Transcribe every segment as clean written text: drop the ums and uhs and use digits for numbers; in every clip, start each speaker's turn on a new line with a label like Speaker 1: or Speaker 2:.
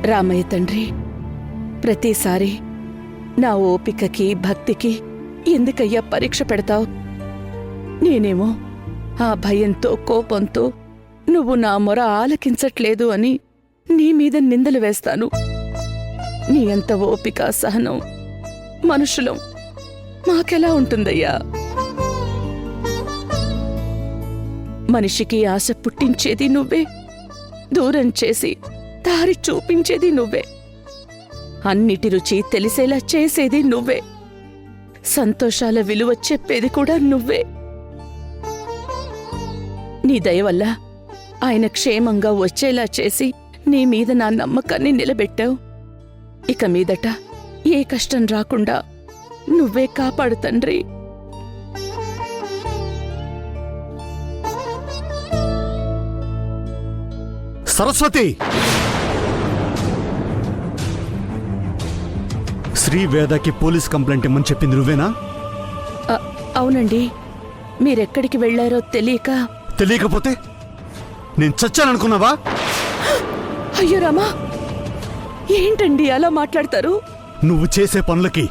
Speaker 1: రామయ్య తండ్రి, ప్రతిసారి నా ఓపికకి భక్తికి ఎందుకయ్యా పరీక్ష పెడతావు? నేనేమో ఆ భయంతో కోపంతో నువ్వు నా మొర ఆలకించట్లేదు అని నీ మీద నిందలు వేస్తాను. నీ అంత ఓపిక సహనం మనుషులం మాకెలా ఉంటుందయ్యా? మనిషికి ఆశ పుట్టించేది నువ్వే, దూరం చేసి దారి చూపించేది నువ్వే, అన్నిటి రుచి తెలిసేలా చేసేది నువ్వే, సంతోషాల విలువ చెప్పేది కూడా నువ్వే. నీ దయ వల్ల ఆయన క్షేమంగా వచ్చేలా చేసి నీ మీద నా నమ్మకాన్ని నిలబెట్టావు. ఇక మీదట ఏ కష్టం రాకుండా నువ్వే కాపాడు తండ్రి.
Speaker 2: సరస్వతి, శ్రీవేదకి పోలీస్ కంప్లైంట్ ఇమ్మని చెప్పింది నువ్వేనా?
Speaker 1: అవునండి. మీరెక్కడికి వెళ్లారో
Speaker 2: తెలియకపోతే నేను చచ్చాననుకున్నావా?
Speaker 1: అయ్యో రామా, ఏంటండి అలా మాట్లాడతారు?
Speaker 2: నువ్వు చేసే పనులకి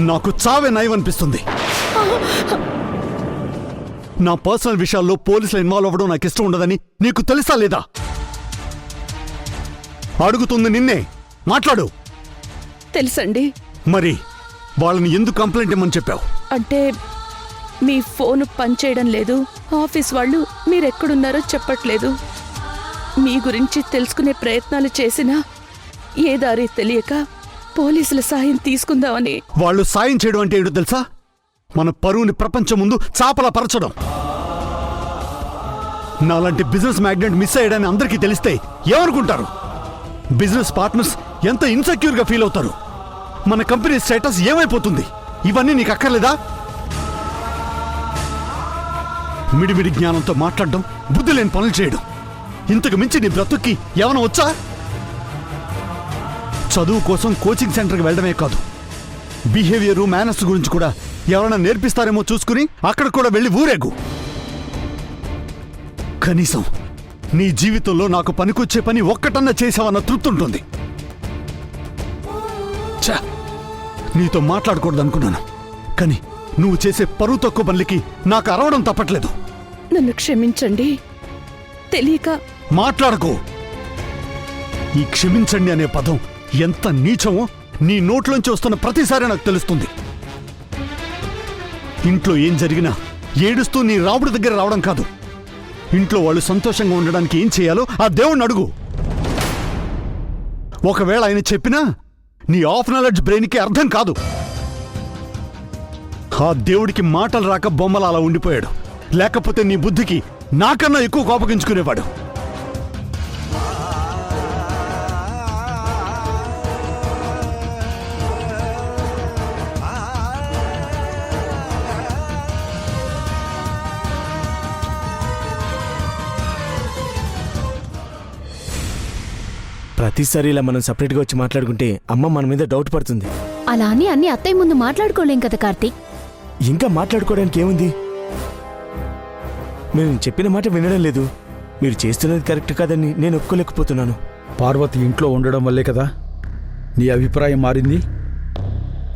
Speaker 2: నాకు చావే నయమనిపిస్తుంది. నా పర్సనల్ విషయాల్లో పోలీసులు ఇన్వాల్వ్ అవ్వడం నాకు ఇష్టం ఉండదని నీకు తెలుసా లేదా? అడుగుతుంది నిన్నే, మాట్లాడు.
Speaker 1: తెలుసండి.
Speaker 2: మరి వాళ్ళని ఎందుకు కంప్లైంట్ ఇమ్మని చెప్పావు?
Speaker 1: అంటే మీ ఫోను పనిచేయడం లేదు, ఆఫీస్ వాళ్ళు మీరెక్కడున్నారో చెప్పట్లేదు. మీ గురించి తెలుసుకునే ప్రయత్నాలు చేసినా ఏ దారి తెలియక పోలీసుల సాయం తీసుకుందామని.
Speaker 2: వాళ్ళు సాయం చేయడం అంటే ఏంటో తెలుసా? మన పరువుని ప్రపంచం ముందు చాపలా పరచడం. నాలాంటి బిజినెస్ మ్యాగ్నెట్ మిస్ అయ్యాడని అందరికీ తెలిస్తే ఏమనుకుంటారు? బిజినెస్ పార్ట్నర్స్ ఎంత ఇన్సెక్యూర్ గా ఫీల్ అవుతారు? మన కంపెనీ స్టేటస్ ఏమైపోతుంది? ఇవన్నీ నీకు అక్కర్లేదా? మిడిమిడి జ్ఞానంతో మాట్లాడడం, బుద్ధి లేని పనులు చేయడం, ఇంతకు మించి నీ బ్రతుక్కి ఏమైనా వచ్చా? చదువు కోసం కోచింగ్ సెంటర్కి వెళ్ళడమే కాదు, బిహేవియర్ మేనర్స్ గురించి కూడా ఎవరైనా నేర్పిస్తారేమో చూసుకుని అక్కడ కూడా వెళ్ళి ఊరేగు. కనీసం నీ జీవితంలో నాకు పనికొచ్చే పని ఒక్కటన్నా చేసావన్న తృప్తి ఉంటుంది. ఛా, నీతో మాట్లాడకూడదనుకున్నాను, కానీ నువ్వు చేసే పరువు తక్కువ పనులకి నాకు అరవడం తప్పట్లేదు.
Speaker 1: నన్ను క్షమించండి, తెలియక.
Speaker 2: మాట్లాడకు. ఈ క్షమించండి అనే పదం ఎంత నీచమో నీ నోట్లోంచి వస్తున్న ప్రతిసారి నాకు తెలుస్తుంది. ఇంట్లో ఏం జరిగినా ఏడుస్తూ నీ రాముడి దగ్గర రావడం కాదు, ఇంట్లో వాళ్ళు సంతోషంగా ఉండడానికి ఏం చేయాలో ఆ దేవుణ్ణి అడుగు. ఒకవేళ ఆయన చెప్పినా నీ ఆఫ్ నాలెడ్జ్ బ్రెయిన్కి అర్థం కాదు. ఆ దేవుడికి మాటలు రాక బొమ్మలు అలా ఉండిపోయాడు, లేకపోతే నీ బుద్ధికి నాకన్నా ఎక్కువ కోపగించుకునేవాడు.
Speaker 3: ప్రతిసారి ఇలా మనం సపరేట్గా వచ్చి మాట్లాడుకుంటే అమ్మ మన మీద డౌట్ పడుతుంది.
Speaker 4: అలా అని అన్ని అత్తయ్య ముందు మాట్లాడుకోలేం కదా కార్తీక్.
Speaker 3: ఇంకా మాట్లాడుకోవడానికి ఏముంది? మీరు చెప్పిన మాట వినడం లేదు. మీరు చేస్తున్నది కరెక్ట్ కాదని నేను ఒప్పుకోలేకపోతున్నాను.
Speaker 5: పార్వతి ఇంట్లో ఉండడం వల్లే కదా నీ అభిప్రాయం మారింది.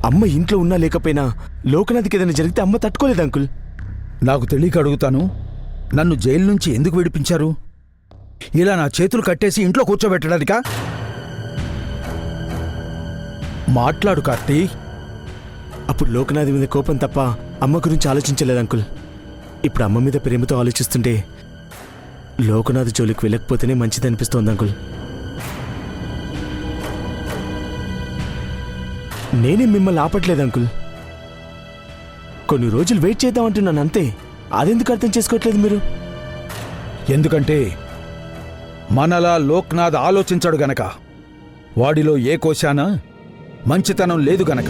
Speaker 3: అమ్మ ఇంట్లో ఉన్నా లేకపోయినా లోకనాథ్కి ఏదైనా జరిగితే అమ్మ తట్టుకోలేదు అంకుల్.
Speaker 5: నాకు తెలియక అడుగుతాను, నన్ను జైలు నుంచి ఎందుకు విడిపించారు? ఇలా నా చేతులు కట్టేసి ఇంట్లో కూర్చోబెట్టడానికా? మాట్లాడు కార్తీక్.
Speaker 3: అప్పుడు లోకనాథ్ మీద కోపం తప్ప అమ్మ గురించి ఆలోచించలేదు అంకుల్. ఇప్పుడు అమ్మ మీద ప్రేమతో ఆలోచిస్తుంటే లోకనాథ్ జోలికి వెళ్ళకపోతేనే మంచిదనిపిస్తోంది అంకుల్. నేనే మిమ్మల్ని ఆపట్లేదు అంకుల్, కొన్ని రోజులు వెయిట్ చేద్దామంటున్నాను అంతే. అదెందుకు అర్థం చేసుకోవట్లేదు మీరు?
Speaker 5: ఎందుకంటే మనలా లోక్నాథ్ ఆలోచించాడు గనక, వాడిలో ఏ కోశానా మంచితనం లేదు గనక.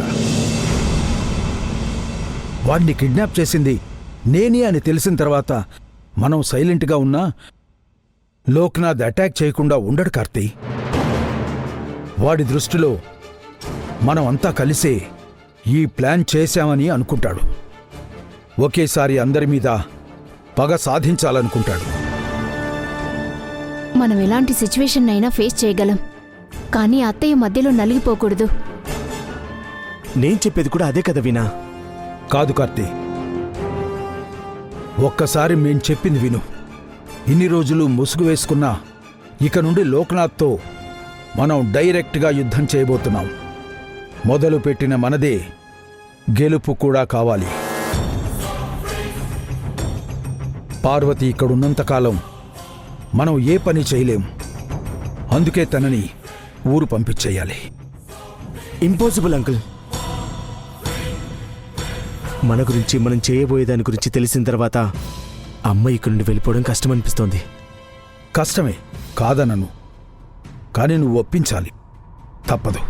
Speaker 5: వాడిని కిడ్నాప్ చేసింది నేనే అని తెలిసిన తర్వాత మనం సైలెంట్గా ఉన్నా లోక్నాథ్ అటాక్ చేయకుండా ఉండడు కార్తీ. వాడి దృష్టిలో మనం అంతా కలిసే ఈ ప్లాన్ చేశామని అనుకుంటాడు. ఒకేసారి అందరి మీద పగ సాధించాలనుకుంటాడు.
Speaker 4: మనం ఎలాంటి సిచ్యువేషన్ అయినా ఫేస్ చేయగలం, కానీ అత్తయ్య మధ్యలో నలిగిపోకూడదు.
Speaker 3: నేను చెప్పేది కూడా అదే కదా వీణా.
Speaker 5: కాదు కార్తీ, ఒక్కసారి మేం చెప్పింది విను. ఇన్ని రోజులు ముసుగు వేసుకున్నా ఇక నుండి లోక్నాథ్తో మనం డైరెక్ట్గా యుద్ధం చేయబోతున్నాం. మొదలు పెట్టిన మనదే గెలుపు కూడా కావాలి. పార్వతి ఇక్కడున్నంతకాలం మనం ఏ పని చేయలేం. అందుకే తనని ఊరు పంపించేయాలి.
Speaker 3: Impossible uncle. మన గురించి మనం చేయబోయే దాని గురించి తెలిసిన తర్వాత అమ్మ ఇక్కడి నుండి వెళ్ళిపోవడం కష్టమనిపిస్తోంది.
Speaker 5: కష్టమే కాదనను, కానీ నువ్వు ఒప్పించాలి. తప్పదు.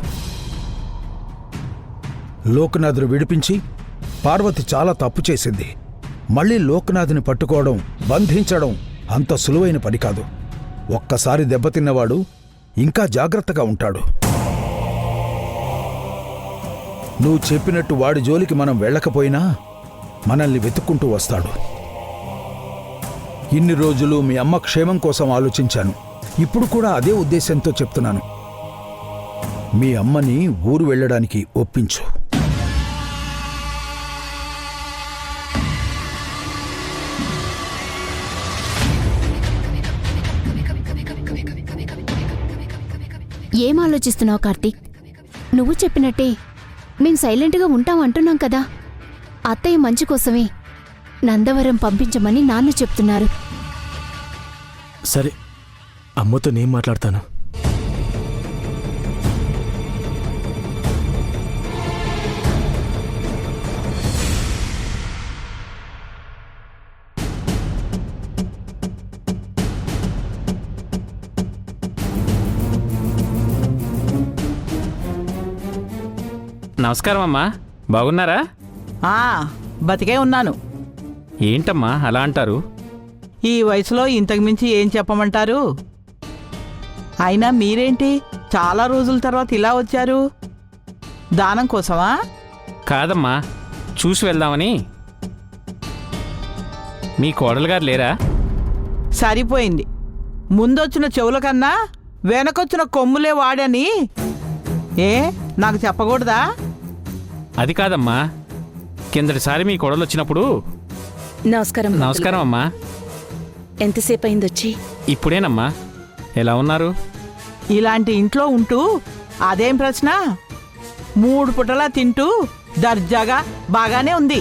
Speaker 5: లోకనాథ్ను విడిపించి పార్వతి చాలా తప్పు చేసింది. మళ్ళీ లోకనాథ్ని పట్టుకోవడం, బంధించడం అంత సులువైన పని కాదు. ఒక్కసారి దెబ్బతిన్నవాడు ఇంకా జాగ్రత్తగా ఉంటాడు. నువ్వు చెప్పినట్టు వాడి జోలికి మనం వెళ్ళకపోయినా మనల్ని వెతుక్కుంటూ వస్తాడు. ఇన్ని రోజులు మీ అమ్మ క్షేమం కోసం ఆలోచించాను. ఇప్పుడు కూడా అదే ఉద్దేశంతో చెప్తున్నాను. మీ అమ్మని ఊరు వెళ్ళడానికి ఒప్పించు.
Speaker 4: ఏం ఆలోచిస్తున్నావు కార్తీక్? నువ్వు చెప్పినట్టే మేం సైలెంట్గా ఉంటాం అంటున్నాం కదా. అత్తయ్య మంచి కోసమే నందవరం పంపించమని నాన్న చెప్తున్నారు.
Speaker 3: సరే, అమ్మతో నేను మాట్లాడతాను.
Speaker 6: నమస్కారం అమ్మా, బాగున్నారా?
Speaker 7: బతికే ఉన్నాను.
Speaker 6: ఏంటమ్మా అలా అంటారు?
Speaker 7: ఈ వయసులో ఇంతకు మించి ఏం చెప్పమంటారు? అయినా మీరేంటి చాలా రోజుల తర్వాత ఇలా వచ్చారు? దానం కోసమా?
Speaker 6: కాదమ్మా, చూసి వెళ్దామని. మీ కోడలు గారు లేరా?
Speaker 7: సరిపోయింది. ముందొచ్చిన చెవుల కన్నా వెనకొచ్చిన కొమ్ములే వాడని ఏ నాకు చెప్పకూడదా?
Speaker 6: అది కాదమ్మా, కిందటిసారి మీ కోడలు వచ్చినప్పుడు.
Speaker 1: నమస్కారం.
Speaker 6: నమస్కారం అమ్మా.
Speaker 1: ఎంతసేపు అయిందొచ్చి?
Speaker 6: ఇప్పుడేనమ్మా. ఎలా ఉన్నారు?
Speaker 7: ఇలాంటి ఇంట్లో ఉంటూ అదేం ప్రశ్న? 3 పుటలా తింటూ దర్జాగా బాగానే ఉంది.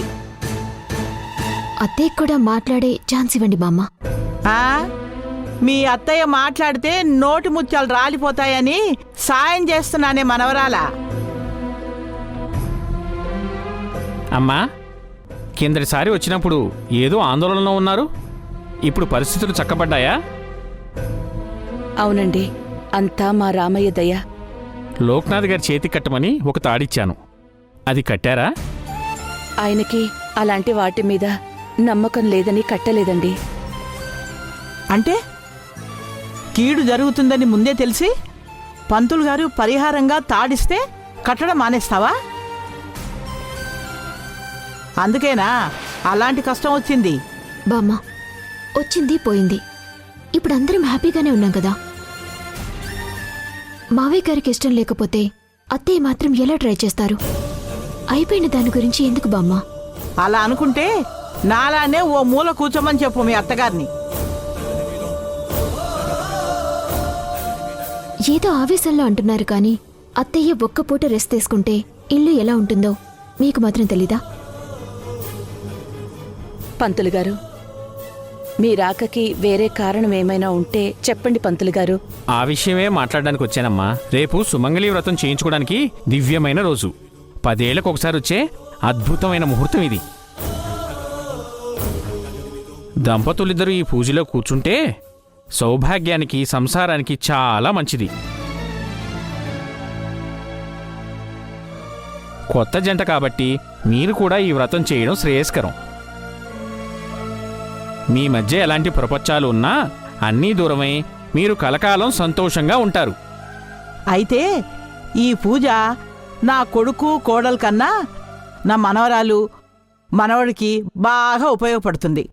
Speaker 4: అత్తయ్య కూడా మాట్లాడే ఛాన్స్ ఇవ్వండి బామ్మ.
Speaker 7: ఆ మీ అత్తయ్య మాట్లాడితే నోటి ముత్యాలు రాలిపోతాయని సాయం చేస్తున్నానే మనవరాలా.
Speaker 6: అమ్మా, కిందటిసారి వచ్చినప్పుడు ఏదో ఆందోళనలో ఉన్నారు. ఇప్పుడు పరిస్థితులు చక్కబడ్డాయా?
Speaker 1: అవునండి, అంతా మా రామయ్య దయ.
Speaker 6: లోక్నాథ్ గారి చేతి కట్టమని ఒక తాడిచ్చాను, అది కట్టారా?
Speaker 1: ఆయనకి అలాంటి వాటి మీద నమ్మకం లేదని కట్టలేదండి.
Speaker 7: అంటే కీడు జరుగుతుందని ముందే తెలిసి పంతులు గారు పరిహారంగా తాడిస్తే కట్టడం మానేస్తావా? అందుకేనా అలాంటి కష్టం వచ్చింది?
Speaker 4: బామ్మ, వచ్చింది పోయింది. ఇప్పుడు అందరం హ్యాపీగానే ఉన్నాం కదా. మావయ్య గారికి ఇష్టం లేకపోతే అత్తయ్య మాత్రం ఎలా ట్రై చేస్తారు? అయిపోయిన దాని గురించి ఎందుకు బామ్మ?
Speaker 7: అలా అనుకుంటే నాలానే ఓ మూల కూర్చోమని చెప్పు మీ అత్తగారిని.
Speaker 4: ఏదో ఆవేశంలో అంటున్నారు కానీ అత్తయ్య ఒక్క పూట రెస్ట్ తీసుకుంటే ఇల్లు ఎలా ఉంటుందో మీకు మాత్రం తెలీదా?
Speaker 1: పంతులు గారు, మీ రాకకి వేరే కారణం ఏమైనా ఉంటే చెప్పండి పంతులు గారు.
Speaker 6: ఆ విషయమే మాట్లాడడానికి వచ్చానమ్మా. రేపు సుమంగళి వ్రతం చేయించుకోవడానికి దివ్యమైన రోజు. 10 ఏళ్లకు ఒకసారి వచ్చే అద్భుతమైన ముహూర్తం ఇది. దంపతులిద్దరూ ఈ పూజలో కూర్చుంటే సౌభాగ్యానికి, సంసారానికి చాలా మంచిది. కొత్త జంట కాబట్టి మీరు కూడా ఈ వ్రతం చేయడం శ్రేయస్కరం. మీ మధ్య ఎలాంటి ప్రపంచాలు ఉన్నా అన్నీ దూరమై మీరు కలకాలం సంతోషంగా ఉంటారు.
Speaker 7: అయితే ఈ పూజ నా కొడుకు కోడలు కన్నా నా మనవరాలు మనవడికి బాగా ఉపయోగపడుతుంది.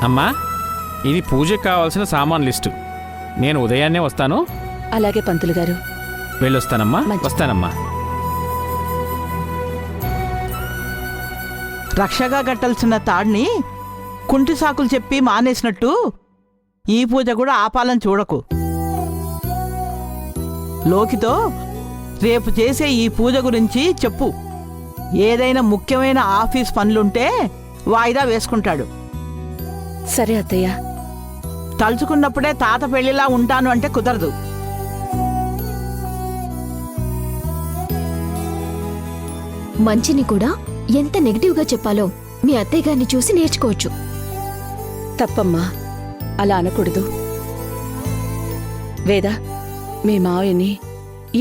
Speaker 6: అమ్మా, ఇది పూజకు కావాల్సిన సామాన్ లిస్టు. నేను ఉదయాన్నే వస్తాను.
Speaker 1: అలాగే పంతులు గారు.
Speaker 6: వెళ్ళొస్తానమ్మా.
Speaker 1: మంచిది.
Speaker 6: వస్తానమ్మా.
Speaker 7: రక్షగా కట్టాల్సిన తాడిని కుంటి సాకులు చెప్పి మానేసినట్టు ఈ పూజ కూడా ఆపాలని చూడకు. లోకితో రేపు చేసే ఈ పూజ గురించి చెప్పు. ఏదైనా ముఖ్యమైన ఆఫీస్ పనులుంటే వాయిదా వేసుకుంటాడు.
Speaker 1: సరే అత్తయ్య.
Speaker 7: తలుచుకున్నప్పుడే తాత పెళ్లిలా ఉంటాను అంటే కుదరదు.
Speaker 4: మంచిని కూడా ఎంత నెగిటివ్గా చెప్పాలో మీ అత్తయ్య గారిని చూసి నేర్చుకోవచ్చు.
Speaker 1: తప్పమ్మా, అలా అనకూడదు. వేదా, మీ మావయ్యని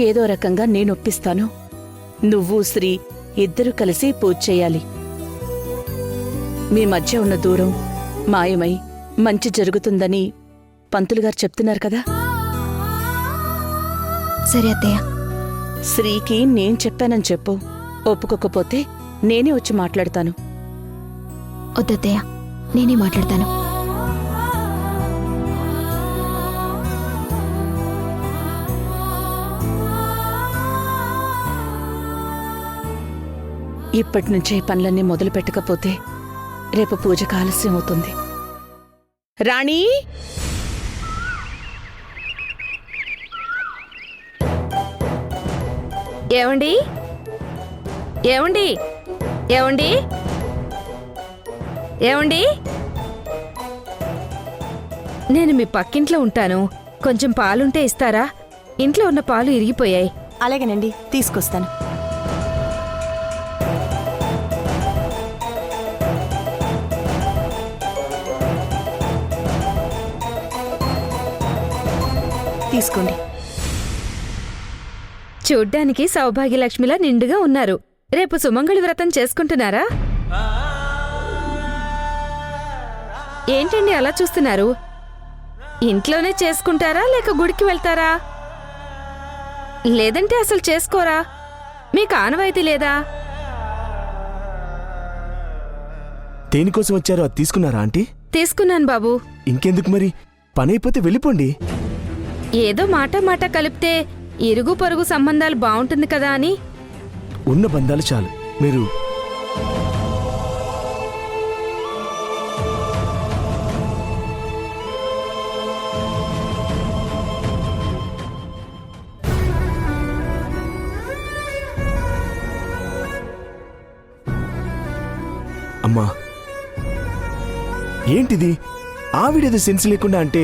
Speaker 1: ఏదో రకంగా నేనొప్పిస్తాను. నువ్వు శ్రీ ఇద్దరు కలిసి పూజ చేయాలి. మీ మధ్య ఉన్న దూరం మాయమై మంచి జరుగుతుందని పంతులు గారు చెప్తున్నారు కదా.
Speaker 4: సరే అత్తయ్య.
Speaker 1: శ్రీకి నేను చెప్పానని చెప్పు. ఒప్పుకోకపోతే నేనే వచ్చి మాట్లాడతాను.
Speaker 4: వద్దత్తయ్య, నేనే మాట్లాడతాను.
Speaker 1: ఇప్పటి నుంచే ఈ పనులన్నీ మొదలు పెట్టకపోతే రేపు పూజకు ఆలస్యం అవుతుంది. రాణి,
Speaker 8: ఏమండి ఏమండి ఏమండి ఏమండి నేను మీ పక్కింట్లో ఉంటాను. కొంచెం పాలుంటే ఇస్తారా? ఇంట్లో ఉన్న పాలు ఇరిగిపోయాయి.
Speaker 9: అలాగేనండి, తీసుకొస్తాను. తీసుకోండి.
Speaker 8: చూడ్డానికి సౌభాగ్యలక్ష్మిలా నిండుగా ఉన్నారు. రేపు సుమంగళి వ్రతం చేసుకుంటున్నారా? ఏంటండి అలా చూస్తున్నారు? ఇంట్లోనే చేసుకుంటారా లేక గుడికి వెళ్తారా? లేదంటే అసలు చేసుకోరా? మీకు ఆనవాయితీ లేదా?
Speaker 3: దేనికోసం వచ్చారో అది తీసుకున్నారా ఆంటీ?
Speaker 8: తీసుకున్నాను బాబు.
Speaker 3: ఇంకెందుకు మరి? పని అయిపోతే వెళ్ళిపోండి.
Speaker 8: ఏదో మాట కలిపితే ఇరుగు పొరుగు సంబంధాలు బావుంటుంది కదా అని.
Speaker 3: ఉన్న బంధాలు చాలు. మీరు అమ్మా, ఏంటిది? ఆవిడేదో సెన్స్ లేకుండా అంటే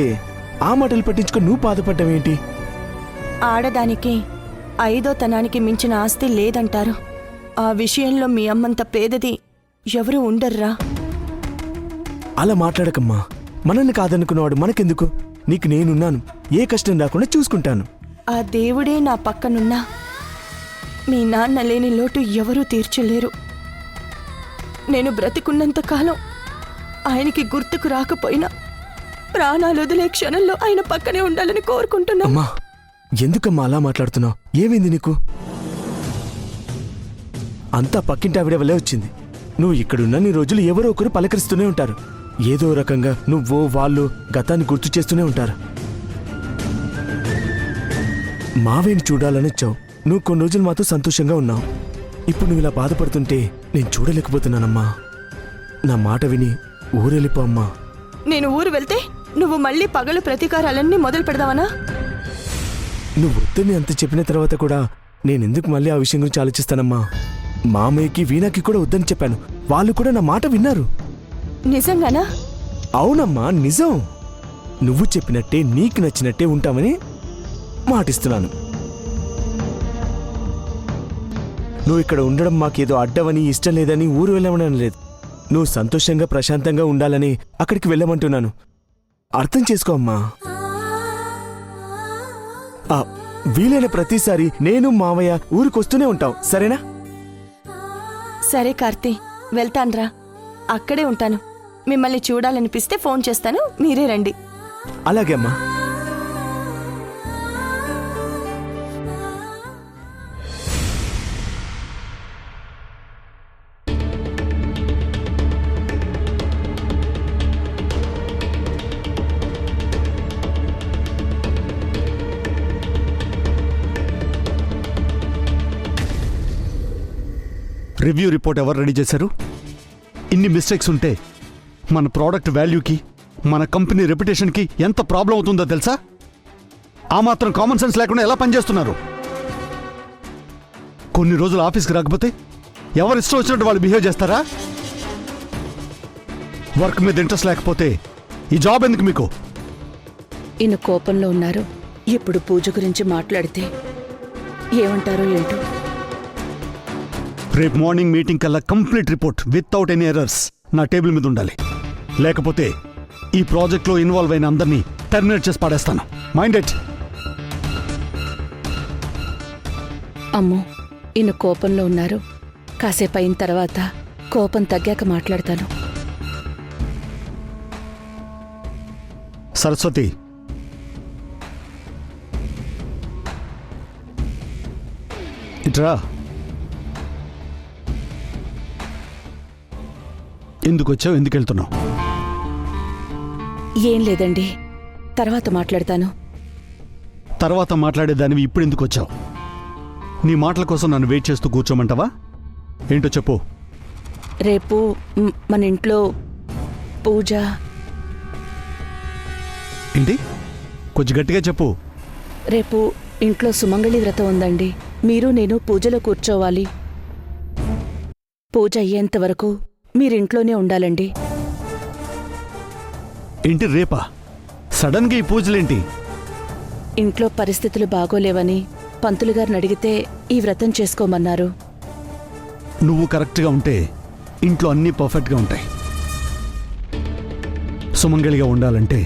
Speaker 3: ఆ మాటలు పట్టించుకొని నువ్వు బాధపడ్డం ఏంటి?
Speaker 9: ఆడదానికి ఐదో తనానికి మించిన ఆస్తి లేదంటారు. ఆ విషయంలో మీ అమ్మంత పేదది ఎవరూ ఉండర్రా.
Speaker 3: అలా మాట్లాడకమ్మా. మనల్ని కాదనుకున్నవాడు మనకెందుకు? నీకు నేనున్నాను. ఏ కష్టం రాకుండా చూసుకుంటాను.
Speaker 9: ఆ దేవుడే నా పక్కనున్నా మీ నాన్న లేని లోటు ఎవరూ తీర్చలేరు. నేను బ్రతికున్నంత కాలం ఆయనకి గుర్తుకు రాకపోయినా ప్రాణాలు వదిలే క్షణంలో ఆయన పక్కనే ఉండాలని కోరుకుంటున్నా.
Speaker 3: అమ్మా, ఎందుకమ్మా అలా మాట్లాడుతున్నావు? ఏమైంది నీకు? అంతా పక్కింటి ఆవిడ వల్లే వచ్చింది. నువ్వు ఇక్కడున్న నీ రోజులు ఎవరో ఒకరు పలకరిస్తూనే ఉంటారు. ఏదో రకంగా నువ్వు వాళ్ళు గతాన్ని గుర్తు చేస్తూనే ఉంటారు. మావేని చూడాలని వచ్చావు. నువ్వు కొన్ని రోజులు మాతో సంతోషంగా ఉన్నావు. ఇప్పుడు నువ్వు ఇలా బాధపడుతుంటే నేను చూడలేకపోతున్నానమ్మా. నా మాట విని ఊరెళ్ళిపో అమ్మా.
Speaker 9: నేను ఊరు వెళ్తే నువ్వు మళ్ళీ పగలు ప్రతీకారాలన్నీ మొదలు పెడదావనా?
Speaker 3: నువ్వు వద్దని అంత చెప్పిన తర్వాత కూడా నేనెందుకు మళ్ళీ ఆ విషయం గురించి ఆలోచిస్తానమ్మా? మామయ్యకి వీణాకి కూడా వద్దని చెప్పాను. వాళ్ళు కూడా నా మాట విన్నారు.
Speaker 9: నిజంగానా?
Speaker 3: అవునమ్మా, నిజం. నువ్వు చెప్పినట్టే నీకు నచ్చినట్టే ఉంటామని మాటిస్తున్నాను. నువ్వు ఇక్కడ ఉండడం మాకేదో అడ్డమని ఇష్టం లేదని ఊరు వెళ్ళమని లేదు. నువ్వు సంతోషంగా ప్రశాంతంగా ఉండాలని అక్కడికి వెళ్ళమంటున్నాను. అర్థం చేసుకో అమ్మా. వీలైన ప్రతిసారి నేను మావయ్య ఊరికొస్తూనే ఉంటాం, సరేనా?
Speaker 9: సరే కార్తీ, వెళ్తాన్రా. అక్కడే ఉంటాను. మిమ్మల్ని చూడాలనిపిస్తే ఫోన్ చేస్తాను, మీరే రండి.
Speaker 3: అలాగే అమ్మా.
Speaker 2: రివ్యూ రిపోర్ట్ ఎవరు రెడీ చేశారు? ఇన్ని మిస్టేక్స్ ఉంటే మన ప్రోడక్ట్ వాల్యూకి, మన కంపెనీ రెప్యుటేషన్కి ఎంత ప్రాబ్లం అవుతుందో తెలుసా? ఆ మాత్రం కామన్ సెన్స్ లేకుండా ఎలా పనిచేస్తున్నారు? కొన్ని రోజులు ఆఫీస్కి రాకపోతే ఎవరు ఇష్టం వచ్చినట్టు వాళ్ళు బిహేవ్ చేస్తారా? వర్క్ మీద ఇంట్రెస్ట్ లేకపోతే ఈ జాబ్ ఎందుకు మీకు?
Speaker 1: ఈయన కోపంలో ఉన్నారు. ఇప్పుడు పూజ గురించి మాట్లాడితే ఏమంటారో ఏంటో.
Speaker 2: రేపు మార్నింగ్ మీటింగ్ కల్లా complete report without any errors నా టేబుల్ మీద ఉండాలి. లేకపోతే ఈ ప్రాజెక్ట్లో ఇన్వాల్వ్ అయిన అందరినీ టెర్మినేట్ చేసి పాడేస్తాను. Mind it.
Speaker 1: అమ్మో, ఈయన కోపంలో ఉన్నారు. కాసేపు అయిన తర్వాత కోపం తగ్గాక మాట్లాడతాను.
Speaker 2: సరస్వతి, ఇట్రా. ఎందుకు వచ్చావు? ఎందుకు వెళ్తున్నావు?
Speaker 1: ఏం లేదండి, తర్వాత మాట్లాడతాను.
Speaker 2: తర్వాత మాట్లాడేదానివి ఇప్పుడు ఎందుకు వచ్చావు? నీ మాటల కోసం నన్ను వెయిట్ చేస్తూ కూర్చోమంటావా? ఏంటో చెప్పు.
Speaker 1: రేపు మన ఇంట్లో పూజ.
Speaker 2: ఏంటి? కొంచెం గట్టిగా చెప్పు.
Speaker 1: రేపు ఇంట్లో సుమంగళి వ్రతం ఉందండి. మీరు నేను పూజలో కూర్చోవాలి. పూజ అయ్యేంత వరకు మీరింట్లోనే ఉండాలండి.
Speaker 2: ఏంటి రేపా? సడన్గా ఈ పూజలేంటి?
Speaker 1: ఇంట్లో పరిస్థితులు బాగోలేవని పంతులు గారిని అడిగితే ఈ వ్రతం చేసుకోమన్నారు.
Speaker 2: నువ్వు కరెక్ట్గా ఉంటే ఇంట్లో అన్నీ పర్ఫెక్ట్గా ఉంటాయి. సుమంగళిగా ఉండాలంటే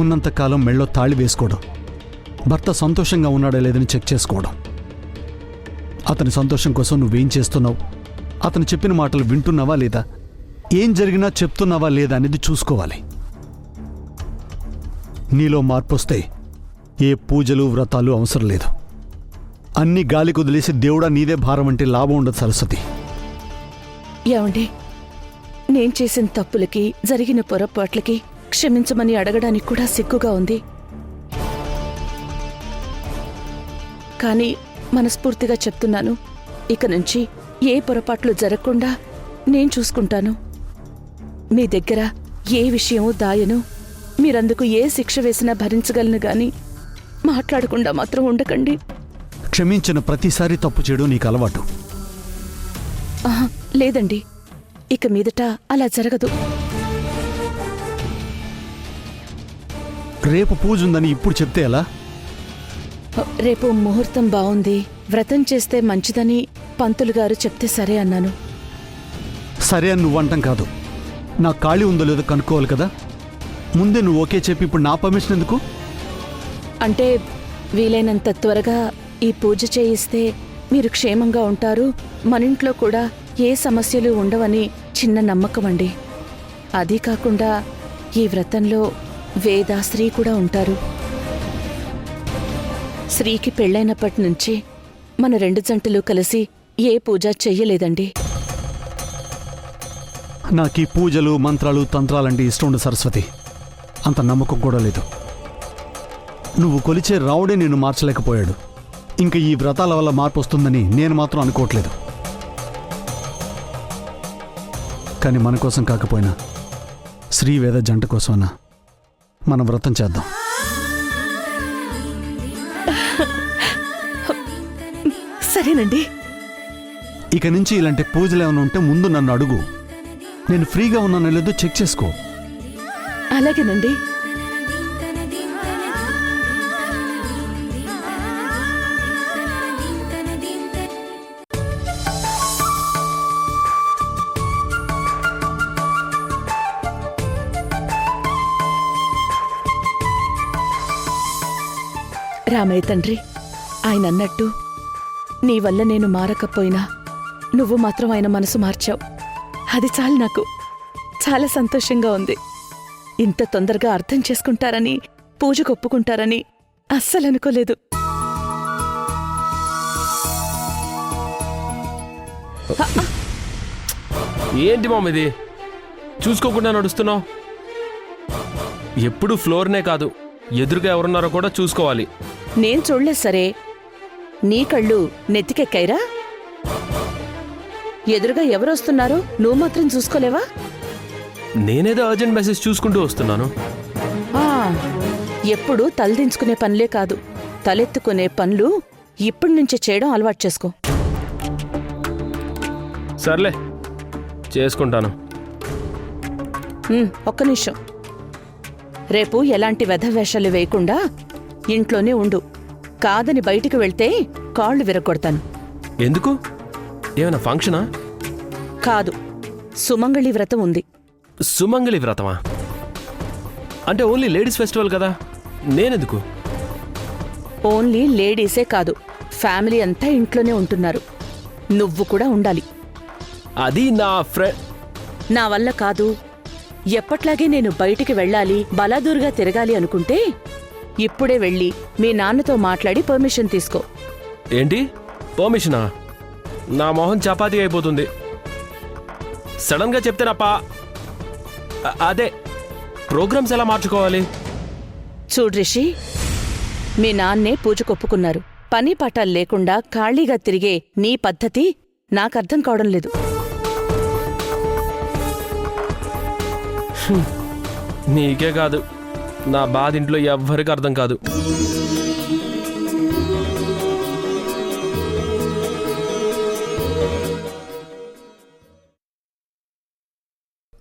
Speaker 2: ఉన్నంతకాలం మెళ్ళో తాళి వేసుకోవడం, భర్త సంతోషంగా ఉన్నాడా లేదని చెక్ చేసుకోవడం, అతని సంతోషం కోసం నువ్వేం చేస్తున్నావు, అతను చెప్పిన మాటలు వింటున్నావా లేదా, ఏం జరిగినా చెప్తున్నావా లేదా అనేది చూసుకోవాలి. నీలో మార్పు వస్తే ఏ పూజలు వ్రతాలు అవసరం లేదు. అన్ని గాలి కుదిలేసి దేవుడా నీదే భారం అంటే లాభం ఉండదు సరస్వతి.
Speaker 1: ఏమండి, నేను చేసిన తప్పులకి, జరిగిన పొరపాట్లకి క్షమించమని అడగడానికి కూడా సిగ్గుగా ఉంది. కానీ మనస్ఫూర్తిగా చెప్తున్నాను, ఇక నుంచి ఏ పొరపాట్లు జరగకుండా నేను చూసుకుంటాను. మీ దగ్గర ఏ విషయమూ దాయను. మీరందుకు ఏ శిక్ష వేసినా భరించగలను గాని మాట్లాడకుండా మాత్రం ఉండకండి.
Speaker 2: క్షమించిన ప్రతిసారి తప్పు చేయడం నీకు అలవాటు.
Speaker 1: ఆహా, లేదండి, ఇక మీదట అలా జరగదు.
Speaker 2: రేపు పూజ ఉందని ఇప్పుడు చెప్తే ఎలా?
Speaker 1: రేపు ముహూర్తం బావుంది, వ్రతం చేస్తే మంచిదని పంతులు గారు చెప్తే సరే అన్నాను.
Speaker 2: సరే అని నువ్వంటాం కాదు, నా ఖాళీ ఉందో లేదో కనుక్కోవాలి కదా. ముందే నువ్వు ఓకే చెప్పి ఇప్పుడు నా పర్మిషన్ ఎందుకు?
Speaker 1: అంటే వీలైనంత త్వరగా ఈ పూజ చేయిస్తే మీరు క్షేమంగా ఉంటారు, మనింట్లో కూడా ఏ సమస్యలు ఉండవని చిన్న నమ్మకం అండి. అదీ కాకుండా ఈ వ్రతంలో వేద, శ్రీ కూడా ఉంటారు. శ్రీకి పెళ్ళైనప్పటి నుంచి మన 2 జంటలు కలిసి ఏ పూజ చెయ్యలేదండి.
Speaker 2: నాకు ఈ పూజలు, మంత్రాలు, తంత్రాలంటే ఇష్టం ఉండదు సరస్వతి. అంత నమ్మకం కూడా లేదు. నువ్వు కొలిచే రావుడే నిన్ను మార్చలేకపోయాడు. ఇంకా ఈ వ్రతాల వల్ల మార్పు వస్తుందని నేను మాత్రం అనుకోవట్లేదు. కానీ మన కోసం కాకపోయినా శ్రీవేద జంట కోసమన్నా మనం వ్రతం చేద్దాం.
Speaker 1: సరేనండి.
Speaker 2: ఇక నుంచి ఇలాంటి పూజలు ఏమైనా ఉంటే ముందు నన్ను అడుగు. నేను ఫ్రీగా ఉన్నానో లేదో చెక్ చేసుకో.
Speaker 1: అలాగేనండి. రామయ్య తండ్రి, ఆయన అన్నట్టు నీ వల్ల నేను మారకపోయినా నువ్వు మాత్రం ఆయన మనసు మార్చావు. అది చాలు, నాకు చాలా సంతోషంగా ఉంది. ఇంత తొందరగా అర్థం చేసుకుంటారని, పూజకు ఒప్పుకుంటారని అస్సలు అనుకోలేదు.
Speaker 10: ఏంటి మామ ఇది? చూసుకోకుండా నడుస్తున్నావు? ఎప్పుడు ఫ్లోర్నే కాదు, ఎదురుగా ఎవరున్నారో కూడా చూసుకోవాలి.
Speaker 1: నేను చూడలేదు సరే, నీ కళ్ళు నెత్తికెక్కాయిరా? ఎదురుగా ఎవరు వస్తున్నారో నువ్వు మాత్రం చూసుకోలేవా?
Speaker 10: నేనేదో అర్జెంట్ మెసేజ్ చూసుకుంటూ వస్తున్నాను.
Speaker 1: ఆ, ఎప్పుడూ తలదించుకునే పనులే కాదు, తలెత్తుకునే పనులు ఇప్పటి నుంచే చేయడం అలవాటు చేసుకో.
Speaker 10: సర్లే, చేసుకుంటాను.
Speaker 1: ఒక్క నిమిషం. రేపు ఎలాంటి వెధవేషాలు వేయకుండా ఇంట్లోనే ఉండు. కాదని బయటికి వెళ్తే కాళ్ళు విరగొడతాను.
Speaker 10: ఎందుకు? ఏమైనా ఫంక్షనా?
Speaker 1: కాదు, సుమంగళి వ్రతం ఉంది.
Speaker 10: సుమంగళి వ్రతమా? అంటే ఓన్లీ లేడీస్ ఫెస్టివల్ కదా, నేనెందుకు?
Speaker 1: ఓన్లీ లేడీసే కాదు, ఫ్యామిలీ అంతా ఇంట్లోనే ఉంటున్నారు. నువ్వు కూడా ఉండాలి.
Speaker 10: అది నా ఫ్రెండ్.
Speaker 1: నా వల్ల కాదు. ఎప్పట్లాగే నేను బయటికి వెళ్ళాలి, బలాదూరుగా తిరగాలి అనుకుంటే ఇప్పుడే వెళ్ళి మీ నాన్నతో మాట్లాడి పర్మిషన్ తీసుకో.
Speaker 10: ఏంటి పర్మిషనా? నా మొహం చపాతీ అయిపోతుంది. సడన్ గా చెప్తే అదే ప్రోగ్రామ్స్ ఎలా మార్చుకోవాలి?
Speaker 1: చూడు రిషి, మీ నాన్నే పూజకొప్పుకున్నారు. పని పాఠాలు లేకుండా ఖాళీగా తిరిగే నీ పద్ధతి నాకర్థం కావడం లేదు.
Speaker 10: నీకే కాదు, నా బాధ ఇంట్లో ఎవ్వరికి అర్థం కాదు.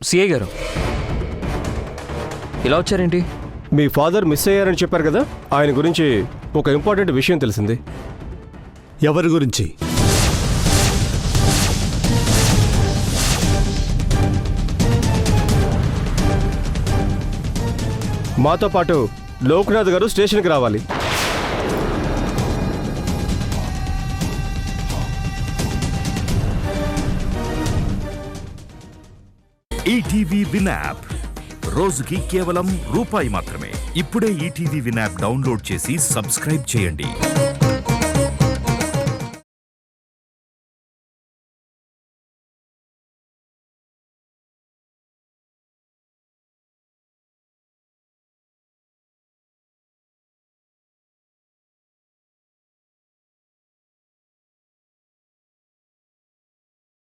Speaker 11: సిఐ గారు ఇలా వచ్చారేంటి?
Speaker 12: మీ ఫాదర్ మిస్ అయ్యారని చెప్పారు కదా, ఆయన గురించి ఒక ఇంపార్టెంట్ విషయం తెలిసింది.
Speaker 2: ఎవరి గురించి?
Speaker 12: మాతో పాటు లోక్నాథ్ గారు స్టేషన్కి రావాలి.
Speaker 13: ఈటీవీ విన్ యాప్ రోజుకి కేవలం రూపాయి మాత్రమే. ఇప్పుడే ఈటీవీ విన్ యాప్ డౌన్లోడ్ చేసి సబ్స్క్రైబ్ చేయండి.